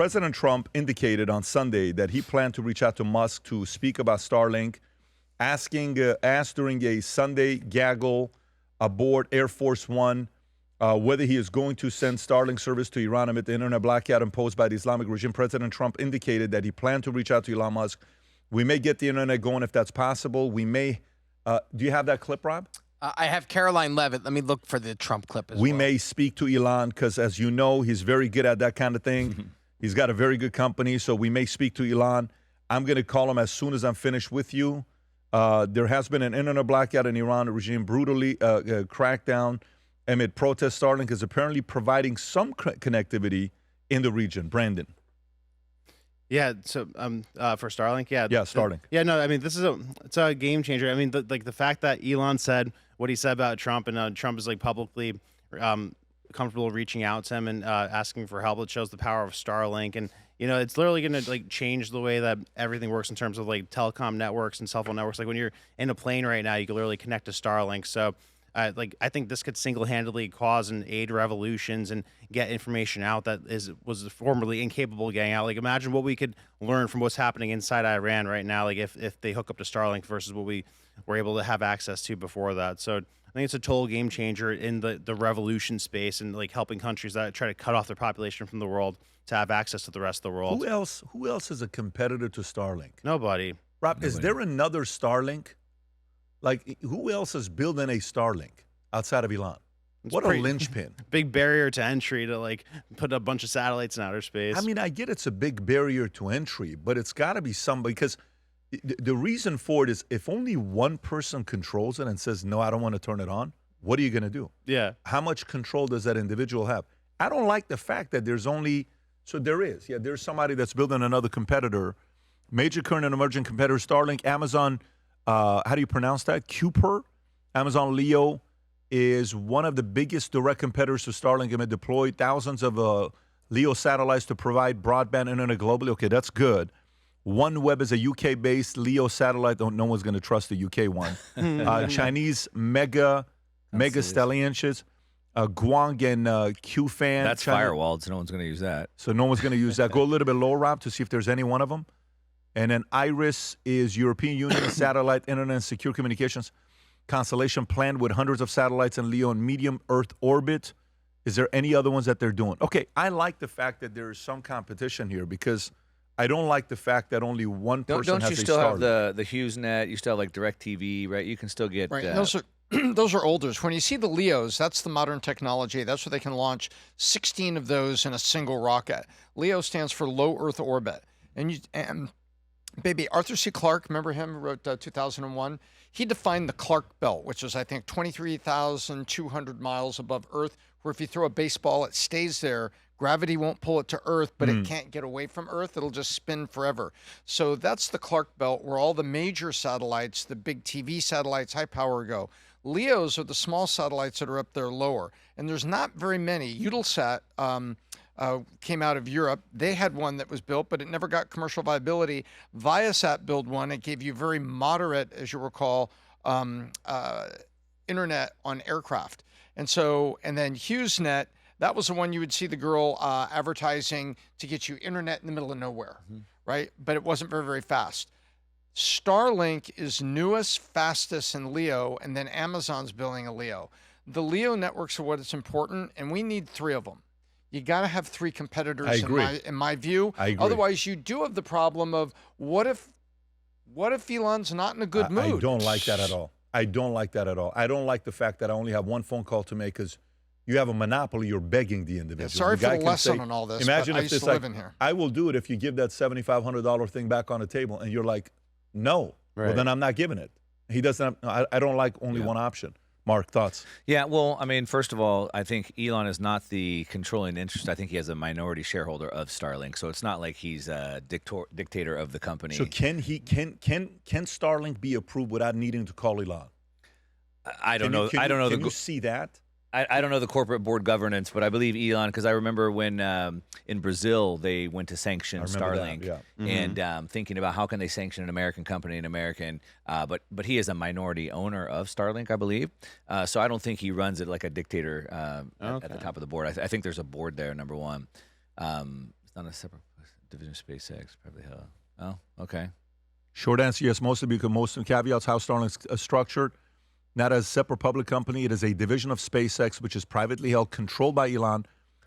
President Trump indicated on Sunday that he planned to reach out to Musk to speak about Starlink, asked during a Sunday gaggle aboard Air Force One whether he is going to send Starlink service to Iran amid the internet blackout imposed by the Islamic regime. President Trump indicated that he planned to reach out to Elon Musk. We may get the internet going if that's possible. We may. Do you have that clip, Rob? I have Caroline Levitt. Let me look for the Trump clip as well. We may speak to Elon because, as you know, he's very good at that kind of thing. He's got a very good company, so we may speak to Elon. I'm going to call him as soon as I'm finished with you. There has been an internet blackout in Iran. The regime brutally cracked down amid protests. Starlink is apparently providing some connectivity in the region. Brandon. Yeah, so for Starlink, yeah. Yeah, Starlink. Yeah, no, I mean, it's a game changer. I mean, the fact that Elon said what he said about Trump, and Trump is like publicly comfortable reaching out to him and asking for help, it shows the power of Starlink. And, you know, it's literally going to like change the way that everything works in terms of like telecom networks and cell phone networks. Like when you're in a plane right now, you can literally connect to Starlink. So I think this could single-handedly cause and aid revolutions and get information out that was formerly incapable of getting out. Like, imagine what we could learn from what's happening inside Iran right now, like if they hook up to Starlink versus what we were able to have access to before that. So I think it's a total game changer in the revolution space and like helping countries that try to cut off their population from the world to have access to the rest of the world. Who else is a competitor to Starlink? Nobody. Rob, Nobody. Is there another Starlink? Like, who else is building a Starlink outside of Elon? What a linchpin. Big barrier to entry to, like, put a bunch of satellites in outer space. I mean, I get it's a big barrier to entry, but it's got to be somebody, because the reason for it is if only one person controls it and says, no, I don't want to turn it on, what are you going to do? Yeah. How much control does that individual have? I don't like the fact that there's there's somebody that's building another competitor. Major current and emerging competitor, Starlink, Amazon, how do you pronounce that? Kuiper, Amazon Leo is one of the biggest direct competitors to Starlink and have deployed thousands of Leo satellites to provide broadband internet globally. Okay, that's good. OneWeb is a UK-based Leo satellite. No one's going to trust the UK one. Chinese mega stallions, Guang and Qfan. That's firewalled, so no one's going to use that. So no one's going to use that. Go a little bit lower, Rob, to see if there's any one of them. And then Iris is European Union satellite internet and secure communications constellation planned with hundreds of satellites in Leo and medium Earth orbit. Is there any other ones that they're doing? Okay, I like the fact that there is some competition here because I don't like the fact that only one person has a Starlink. Don't you still have the HughesNet? You still have like DirecTV, right? You can still get right. Those are older. When you see the Leos, that's the modern technology. That's where they can launch 16 of those in a single rocket. Leo stands for low Earth orbit. And baby, Arthur C. Clarke, remember him, who wrote 2001? He defined the Clarke Belt, which is, I think, 23,200 miles above Earth, where if you throw a baseball, it stays there. Gravity won't pull it to Earth, but it can't get away from Earth. It'll just spin forever. So that's the Clarke Belt, where all the major satellites, the big TV satellites, high power go. Leos are the small satellites that are up there lower. And there's not very many. Eutelsat came out of Europe. They had one that was built, but it never got commercial viability. Viasat built one. It gave you very moderate, as you recall, internet on aircraft. And then HughesNet, that was the one you would see the girl advertising to get you internet in the middle of nowhere, right? But it wasn't very, very fast. Starlink is newest, fastest in Leo, and then Amazon's building a Leo. The Leo networks are what is important, and we need 3 of them. You got to have 3 competitors. I agree. In my view. I agree. Otherwise, you do have the problem of what if Elon's not in a good mood? I don't like that at all. I don't like that at all. I don't like the fact that I only have one phone call to make because you have a monopoly. You're begging the individual. Yeah, sorry for the lesson on all this. Imagine but if I used to live in here. I will do it if you give that $7,500 thing back on the table, and you're like, no. Right. Well, then I'm not giving it. He doesn't. I don't like only one option. Mark, thoughts? Yeah, well, I mean, first of all, I think Elon is not the controlling interest. I think he has a minority shareholder of Starlink, so it's not like he's a dictator of the company. So can Starlink be approved without needing to call Elon? I don't know. I don't know. Can you see that? I don't know the corporate board governance, but I believe Elon, because I remember when in Brazil they went to sanction Starlink, and thinking about how can they sanction an American company, but he is a minority owner of Starlink, I believe. So I don't think he runs it like a dictator at the top of the board. I think there's a board there. Number one, it's not a separate. division of SpaceX, probably hell. Oh, okay. Short answer, yes, mostly because most of the caveats how Starlink's structured. Not as a separate public company. It is a division of SpaceX, which is privately held, controlled by Elon.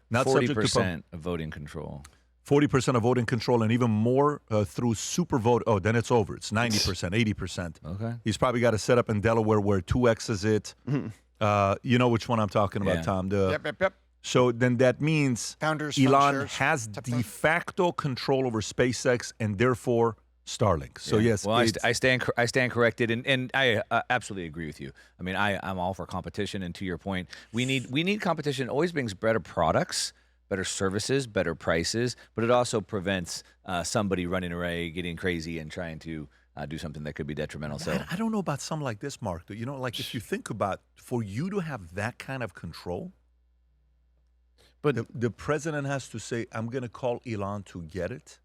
Not 40% subject to of voting control. 40% of voting control, and even more through super vote. Oh, then it's over. It's 90%, 80%. Okay. He's probably got a setup in Delaware where 2X is it. You know which one I'm talking about, Yeah. Tom. Yep. So then that means Founders, fund Elon shares has type de thing. facto control over SpaceX and therefore Starlink. So Yeah. yes, well, it's- I stand corrected, and I absolutely agree with you. I mean, I'm all for competition, and to your point, we need competition. It always brings better products, better services, better prices, but it also prevents somebody running away, getting crazy, and trying to do something that could be detrimental. So I don't know about something like this, Mark. You know, like if you think about for you to have that kind of control, But the president has to say, "I'm going to call Elon to get it."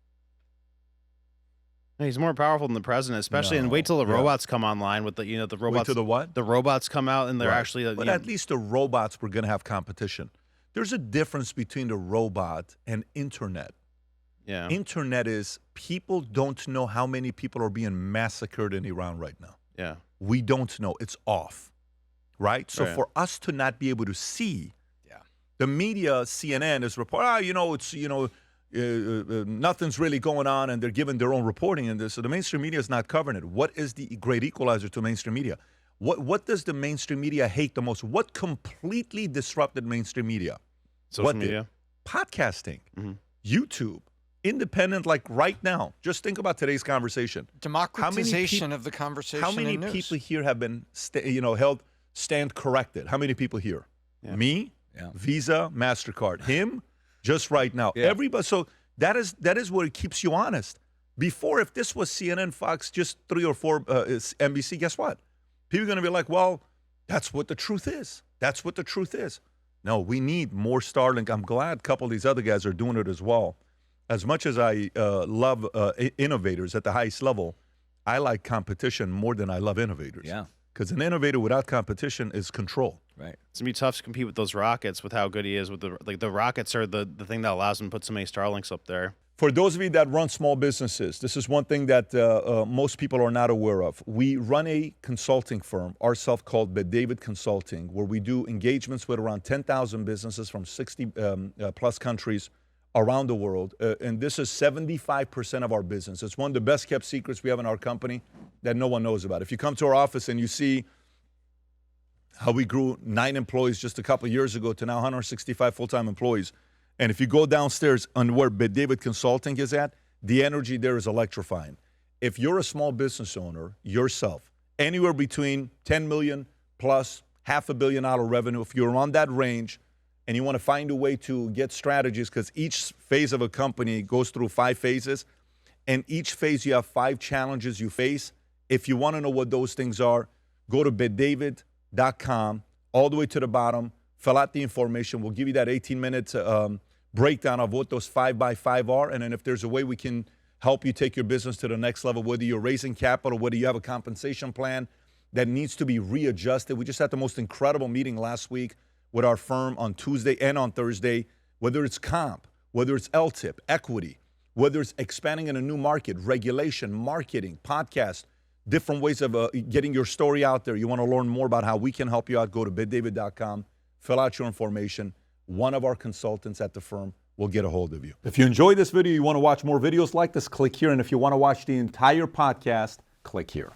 he's more powerful than the president, especially. And wait till the No, yeah. robots come online with the the Wait robots. till the what? The robots come out and they're Right. actually. But at least the robots were going to have competition. There's a difference between the robot and internet. yeah. Internet is people don't know how many people are being massacred in Iran right now. Yeah. We don't know. It's off, right? So Right. for us to not be able to see, the media, CNN is reporting, nothing's really going on, and they're giving their own reporting in this. So the mainstream media is not covering it. What is the great equalizer to mainstream media? What does the mainstream media hate the most? What completely disrupted mainstream media? Social What did? media. Podcasting, Mhm. YouTube, independent, like right now. Just think about today's conversation. Democratization of the conversation. How many in news. people here have been, held stand corrected? How many people here? Yeah. Me, Yeah. Visa, MasterCard. Him, just right now. Yeah. Everybody. So that is what keeps you honest. Before, if this was CNN, Fox, just 3 or 4 is NBC, guess what? People are going to be like, well, that's what the truth is. That's what the truth is. No, we need more Starlink. I'm glad a couple of these other guys are doing it as well. As much as I love innovators at the highest level, I like competition more than I love innovators. Yeah. Because an innovator without competition is control. Right. It's gonna be tough to compete with those rockets with how good he is with the rockets are the thing that allows him to put so many Starlinks up there. For those of you that run small businesses, this is one thing that most people are not aware of. We run a consulting firm, ourselves called Bet David Consulting, where we do engagements with around 10,000 businesses from 60 plus countries around the world. And this is 75% of our business. It's one of the best kept secrets we have in our company that no one knows about. If you come to our office and you see how we grew 9 employees just a couple of years ago to now 165 full-time employees. And if you go downstairs on where Bet David Consulting is at, the energy there is electrifying. If you're a small business owner yourself, anywhere between 10 million plus $500 million revenue, if you're on that range and you want to find a way to get strategies, because each phase of a company goes through 5 phases, and each phase you have 5 challenges you face. If you want to know what those things are, go to betdavid.com, all the way to the bottom, fill out the information. We'll give you that 18-minute breakdown of what those 5x5 are. And then if there's a way we can help you take your business to the next level, whether you're raising capital, whether you have a compensation plan that needs to be readjusted. We just had the most incredible meeting last week with our firm on Tuesday and on Thursday, whether it's comp, whether it's LTIP, equity, whether it's expanding in a new market, regulation, marketing, podcast, different ways of getting your story out there. You want to learn more about how we can help you out, go to betdavid.com, fill out your information. One of our consultants at the firm will get a hold of you. If you enjoyed this video, you want to watch more videos like this, click here. And if you want to watch the entire podcast, click here.